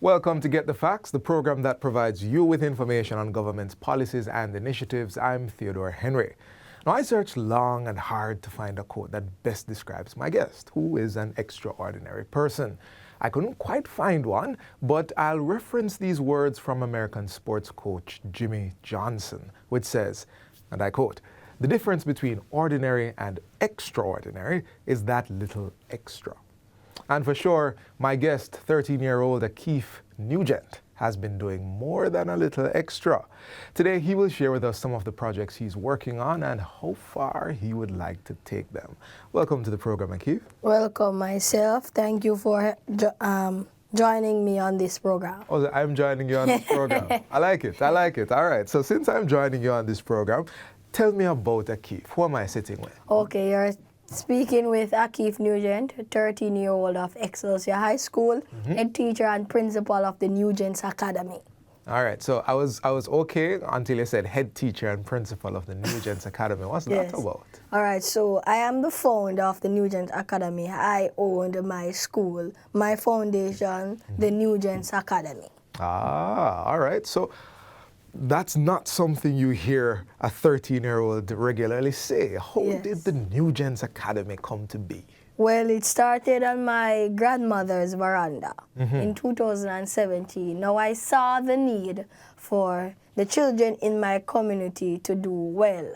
Welcome to Get the Facts, the program that provides you with information on government's policies and initiatives. I'm Theodore Henry. Now, I searched long and hard to find a quote that best describes my guest, who is an extraordinary person. I couldn't quite find one, but I'll reference these words from American sports coach Jimmy Johnson, which says, and I quote, "The difference between ordinary and extraordinary is that little extra." And for sure, my guest, 13-year-old Akeem Nugent, has been doing more than a little extra. Today, he will share with us some of the projects he's working on and how far he would like to take them. Welcome to the program, Akeem. Welcome myself. Thank you for joining me on this program. Oh, I'm joining you on this program. I like it. All right. So since I'm joining you on this program, tell me about Akeem. Who am I sitting with? Okay, you're speaking with Akeem Nugent, 13-year-old of Excelsior High School, head teacher and principal of the Nugent Academy. All right, so I was okay until you said head teacher and principal of the Nugent Academy. What's that about? All right, so I am the founder of the Nugent Academy. I owned my school, my foundation, the Nugent Academy. Ah, all right. So that's not something you hear a 13-year-old regularly say. How did the Nugent Academy come to be? Well, it started on my grandmother's veranda in 2017. Now, I saw the need for the children in my community to do well.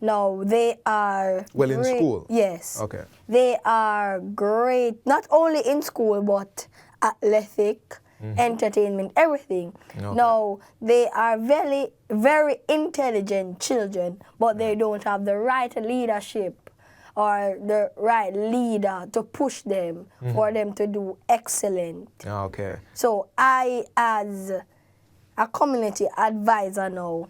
Now, they are well in school? Yes. Okay. They are great, not only in school, but athletic, entertainment, everything. Okay. Now, they are very, very intelligent children, but they don't have the right leadership or the right leader to push them for them to do excellent. Okay. So I, as a community advisor now,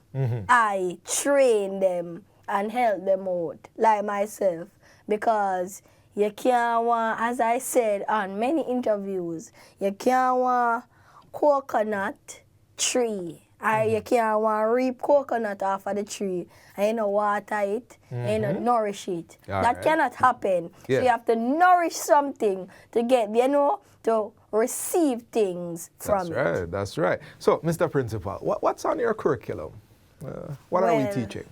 I train them and help them out, like myself, because you can't want, as I said on many interviews, you can't want coconut tree. You can't want reap coconut off of the tree and you know water it and you know nourish it. That cannot happen. Yeah. So you have to nourish something to get, to receive things from it. That's right. So, Mr. Principal, what's on your curriculum? What are we teaching?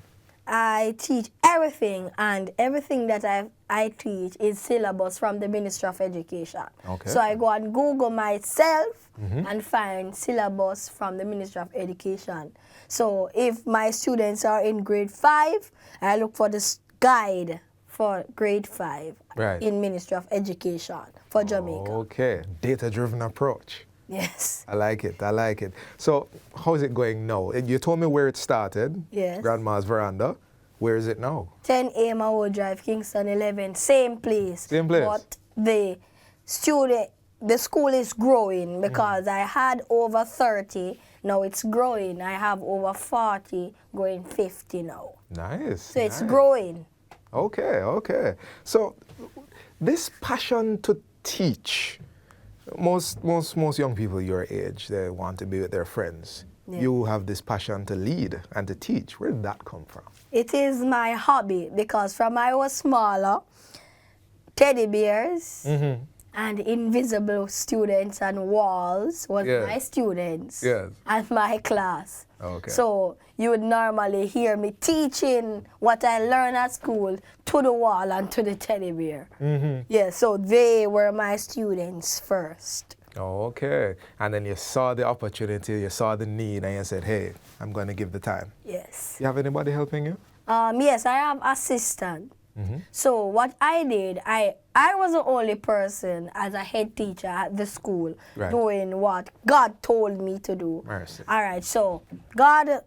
I teach everything, and everything that I teach is syllabus from the Ministry of Education. Okay. So I go and Google myself and find syllabus from the Ministry of Education. So if my students are in grade 5, I look for this guide for grade 5 in Ministry of Education for Jamaica. Okay, data-driven approach. Yes. I like it. So, how is it going now? You told me where it started. Yes. Grandma's veranda. Where is it now? 10A Mawo Drive, Kingston 11. Same place. Same place. But the school is growing because I had over 30. Now it's growing. I have over 40, going 50 now. Nice. So it's growing. Okay. So, this passion to teach. Most young people your age, they want to be with their friends. Yeah. You have this passion to lead and to teach. Where did that come from? It is my hobby because from I was smaller, teddy bears and invisible students and walls was my students and my class. Okay. So you would normally hear me teaching what I learned at school to the wall and to the teddy bear. Yeah, so they were my students first. Okay. And then you saw the opportunity, you saw the need, and you said, hey, I'm going to give the time. Yes. You have anybody helping you? Yes, I have assistant. So what I did, I was the only person as a head teacher at the school doing what God told me to do. Mercy. All right, so God,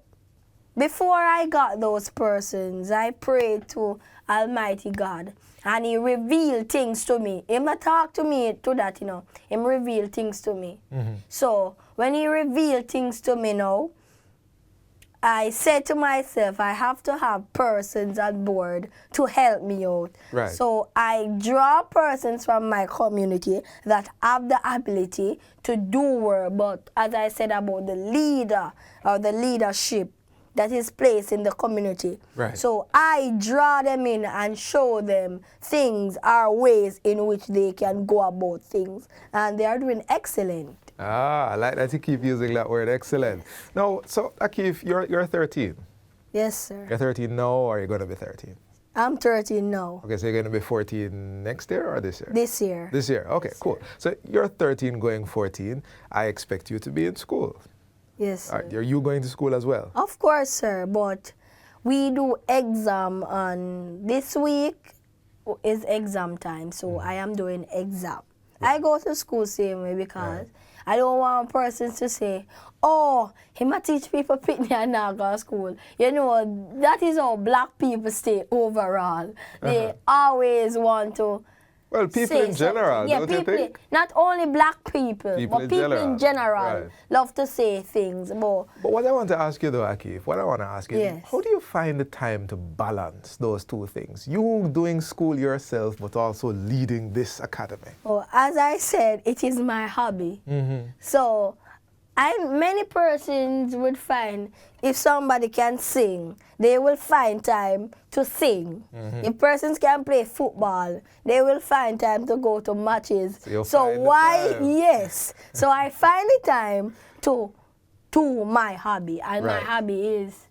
before I got those persons, I prayed to Almighty God, and He revealed things to me. He not talk to me to that, He revealed things to me. So when He revealed things to me now, I said to myself, I have to have persons on board to help me out. Right. So I draw persons from my community that have the ability to do work, but as I said about the leader or the leadership that is placed in the community. Right. So I draw them in and show them things or ways in which they can go about things, and they are doing excellent. Ah, I like that you keep using that word. Excellent. Now, so Akeem, you're 13. Yes, sir. You're 13 now, or you're going to be 13? I'm 13 now. Okay, so you're going to be 14 next year or this year? This year. This year, okay, This cool. year. So you're 13 going 14. I expect you to be in school. Yes, sir. Are you going to school as well? Of course, sir, but we do exam on this week is exam time, so I am doing exam. I go to school same way because I don't want persons to say, oh, him a teach people pitney and not go to school. You know, that is how black people stay overall. They always want to Well, people say in general, something. Yeah, don't you people, think? not only black people, People but in people general, in general right. love to say things. But But what I want to ask you though, Akeem, what I want to ask you, Yes. how do you find the time to balance those two things? You doing school yourself, but also leading this academy. oh, as I said, it is my hobby. Mm-hmm. So many persons would find if somebody can sing, they will find time to sing. If persons can play football, they will find time to go to matches. So you'll So find the why? time. Yes. So I find the time to do my hobby, and my Right. hobby is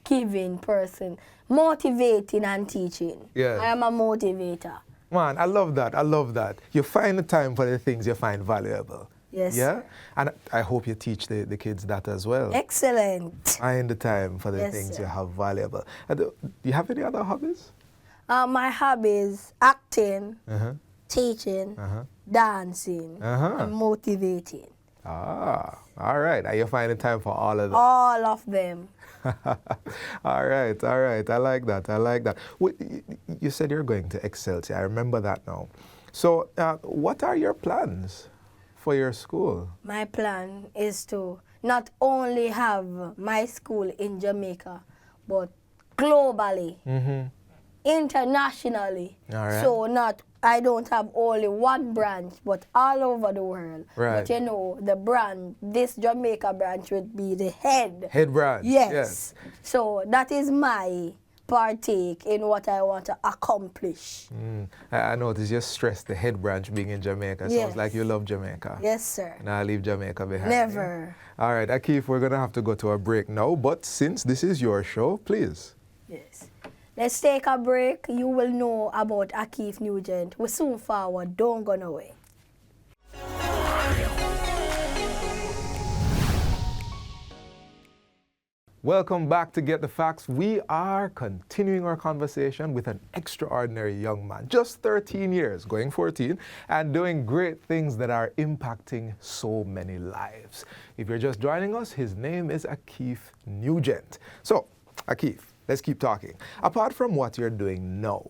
giving person, motivating and teaching. Yes. I am a motivator. Man, I love that. I love that. You find the time for the things you find valuable. Yes. Yeah? And I hope you teach the kids that as well. Excellent. Find the time for the Yes, things sir. you have valuable. Do you have any other hobbies? My hobbies: acting, Uh-huh. teaching, Uh-huh. dancing, Uh-huh. and motivating. Ah, all right. And you find the time for all of them. All of them. All right, all right. I like that. I like that. You said you're going to Excelsior. I remember that now. So, what are your plans for your school? My plan is to not only have my school in Jamaica, but globally, Mm-hmm. internationally. All right. So I don't have only one branch, but all over the world. Right. But you know, the branch, this Jamaica branch would be the head. Head branch. Yes. So that is my partake in what I want to accomplish. I noticed you stressed the head branch being in Jamaica. Sounds Yes. like you love Jamaica. Yes, sir. Now leave Jamaica behind. Never. All right, Akeem, we're going to have to go to a break now. But since this is your show, please. Yes. Let's take a break. You will know about Akeem Nugent. We're soon forward. Don't go nowhere. Welcome back to Get the Facts. We are continuing our conversation with an extraordinary young man, just 13 years, going 14, and doing great things that are impacting so many lives. If you're just joining us, his name is Akeem Nugent. So, Akeem, let's keep talking. Apart from what you're doing now,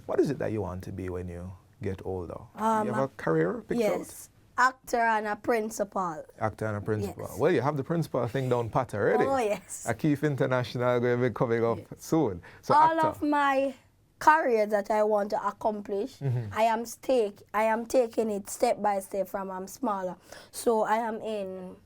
what is it that you want to be when you get older? You have a career picked out? Yes. Actor and a principal. Actor and a principal. Yes. Well, you have the principal thing down pat already. Oh, yes. Akeem International going to be coming up soon. So All actor. of my career that I want to accomplish, I am taking it step by step from I'm smaller. So I am in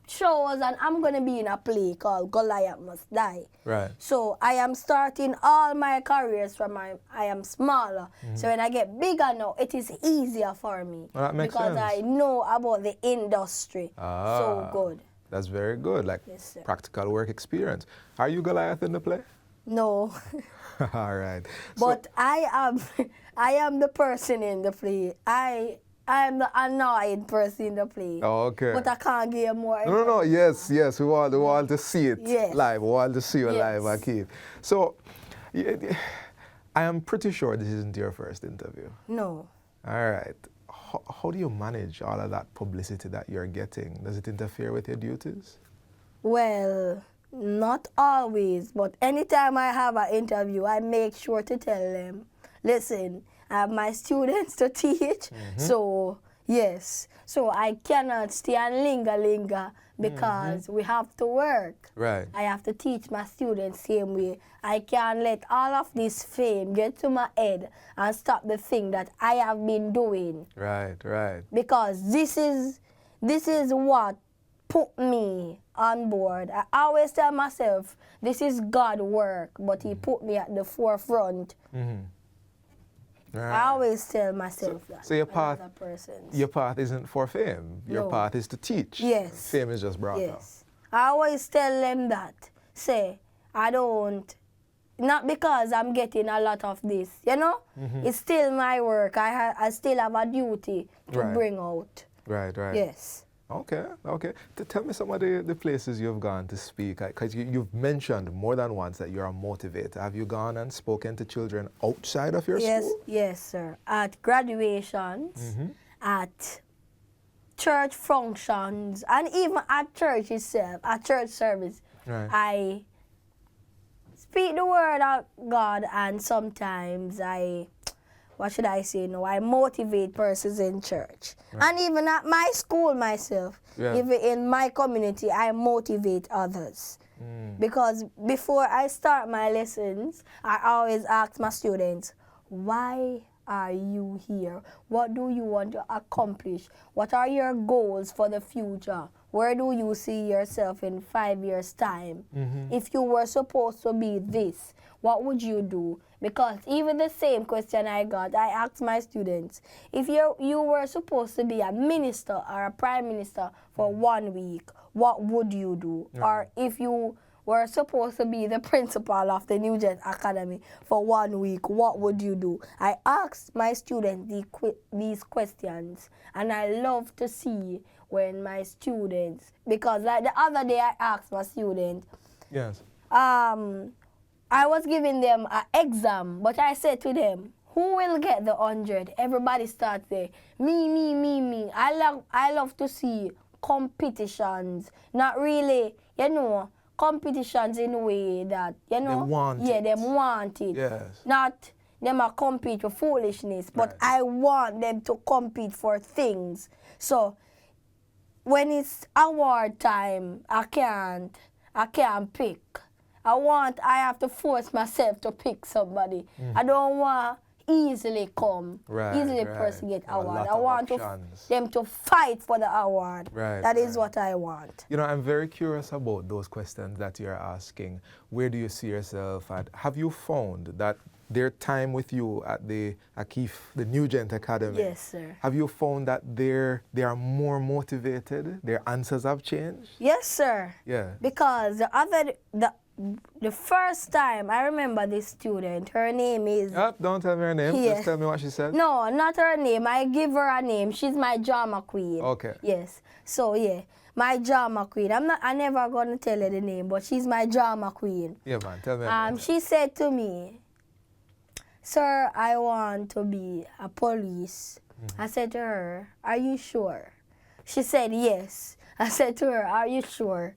shows and I'm going to be in a play called Goliath Must Die. Right. So I am starting all my careers from I am smaller. So when I get bigger now, it is easier for me. Well, that makes because sense. I know about the industry Ah, so good. That's very good. Like Yes, sir. practical work experience. Are you Goliath in the play? No. All right. But I am the person in the play. I am the annoyed person in the play. Oh, okay. But I can't give more. No. Yes. We want to see it Yes. live. We want to see you Yes. live, Akeem. So, I am pretty sure this isn't your first interview. No. All right. How do you manage all of that publicity that you're getting? Does it interfere with your duties? Well, not always, but anytime I have an interview, I make sure to tell them, listen, I have my students to teach, so yes. So I cannot stay and linger because we have to work. Right. I have to teach my students same way. I can't let all of this fame get to my head and stop the thing that I have been doing. Right. Because this is what put me on board. I always tell myself, this is God's work, but He put me at the forefront. Right. I always tell myself that. So your path, another person's. your path isn't for fame. Your No. path is to teach. Yes. Fame is just brought up. Yes. I always tell them that. Say, I don't, not because I'm getting a lot of this, you know? It's still my work. I still have a duty to Right. bring out. Right, right. Yes. Okay, okay. Tell me some of the places you've gone to speak, because you've mentioned more than once that you're a motivator. Have you gone and spoken to children outside of your Yes, school? yes, sir. At graduations, at church functions, and even at church itself, at church service, Right. I speak the word of God, and sometimes what should I say now? I motivate persons in church. Right. And even at my school myself, Yeah. even in my community, I motivate others. Because before I start my lessons, I always ask my students, why are you here? What do you want to accomplish? What are your goals for the future? Where do you see yourself in 5 years' time? If you were supposed to be this, what would you do? Because even the same question I got, I asked my students, if you were supposed to be a minister or a prime minister for 1 week, what would you do? Or if you were supposed to be the principal of the Nugent Academy for 1 week, what would you do? I asked my students these questions, and I love to see when my students, because like the other day I asked my students, Yes. I was giving them an exam, but I said to them, who will get the 100? Everybody starts there. Me. I love to see competitions. Not really, competitions in a way that, They want it. them want it. Yes. Not them a compete for foolishness, but Right. I want them to compete for things. So when it's award time, I can't pick. I have to force myself to pick somebody. I don't want easily come, Right, easily right. person get A award. lot I of want options. them to fight for the award. Right, That is right. what I want. I'm very curious about those questions that you're asking. Where do you see yourself at? Have you found that their time with you at the Akeem, the Nugent Academy, Yes, sir. have you found that they are more motivated? Their answers have changed? Yes, sir. Yeah. Because the first time I remember this student, her name is Don't tell me her name. Yes. Just tell me what she said. No, not her name. I give her a name. She's my drama queen. Okay. Yes. So yeah, my drama queen. I never gonna tell her the name, but she's my drama queen. Yeah, man. Tell me about it. She said to me, "Sir, I want to be a police." I said to her, "Are you sure?" She said, "Yes." I said to her, "Are you sure?"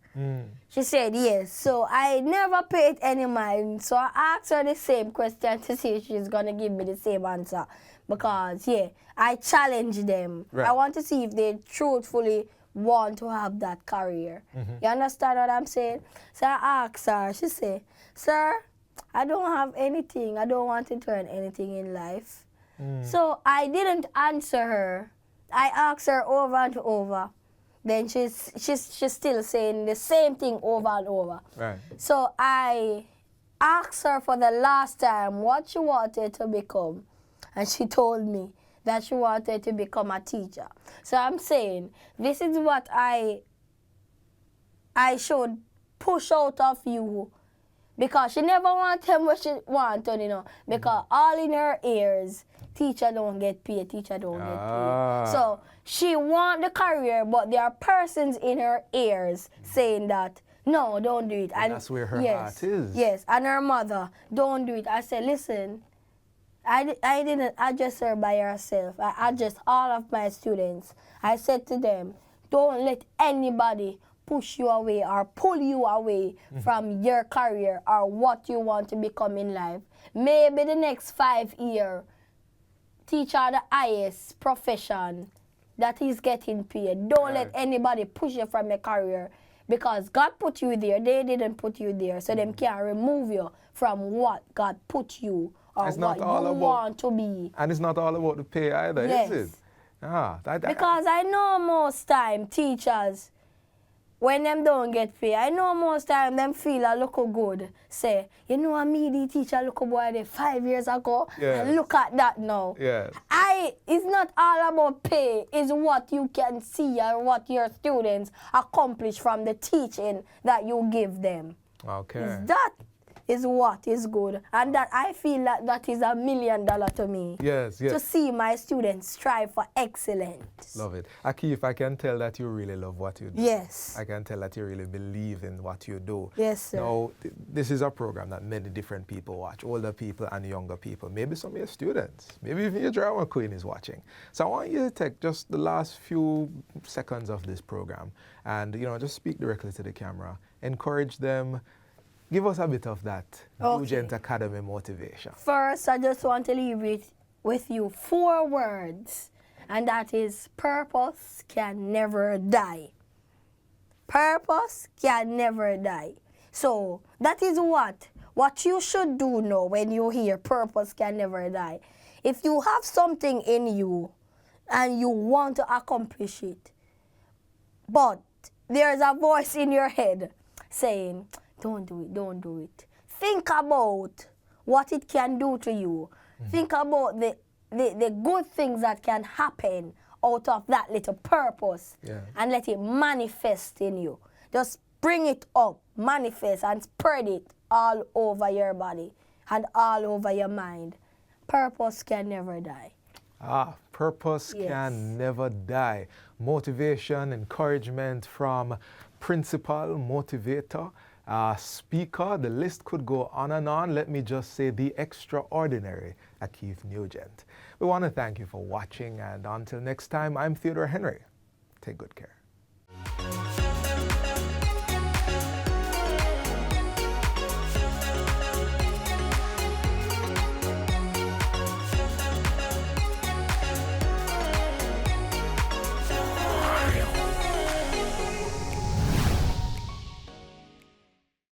She said, "Yes." So I never paid any mind. So I asked her the same question to see if she's going to give me the same answer. Because, I challenge them. Right. I want to see if they truthfully want to have that career. You understand what I'm saying? So I asked her. She said, "Sir, I don't have anything. I don't want to turn anything in life." So I didn't answer her. I asked her over and over. Then she's still saying the same thing over and over. Right. So I asked her for the last time what she wanted to become. And she told me that she wanted to become a teacher. So I'm saying this is what I should push out of you. Because she never want them what she wanted, Because all in her ears, teacher don't get paid, teacher don't get paid. So she want the career, but there are persons in her ears saying that, no, don't do it. And that's where her heart is. Yes, and her mother, don't do it. I said, listen, I didn't adjust her by herself. I adjust all of my students. I said to them, don't let anybody push you away or pull you away from your career or what you want to become in life. Maybe the next 5 years, teacher the highest profession that is getting paid. Don't let anybody push you from your career because God put you there. They didn't put you there, so them can't remove you from what God put you or It's what not all you about- want to be. And it's not all about the pay either, Yes. is it? Because I know most time teachers, when them don't get paid, I know most time them feel a look good. Say, you know, a me teacher look boy there 5 years ago, Yes. and look at that now. Yes. It's not all about pay, it's what you can see and what your students accomplish from the teaching that you give them. Okay. That is what is good. And that I feel that is $1 million to me. Yes, yes. To see my students strive for excellence. Love it. Akeem, I can tell that you really love what you do. Yes. I can tell that you really believe in what you do. Yes, sir. Now, this is a program that many different people watch, older people and younger people, maybe some of your students, maybe even your drama queen is watching. So I want you to take just the last few seconds of this program and, you know, just speak directly to the camera, encourage them. Give us a bit of that Nugent Academy motivation. First, I just want to leave with you 4 words, and that is purpose can never die. Purpose can never die. So that is what you should do now when you hear purpose can never die. If you have something in you and you want to accomplish it, but there's a voice in your head saying, don't do it, don't do it. Think about what it can do to you. Think about the good things that can happen out of that little purpose, and let it manifest in you. Just bring it up, manifest, and spread it all over your body and all over your mind. Purpose can never die. Purpose can never die. Motivation, encouragement from principal, motivator, speaker, the list could go on and on. Let me just say the extraordinary Akeem Nugent. We want to thank you for watching, and until next time, I'm Theodore Henry. Take good care.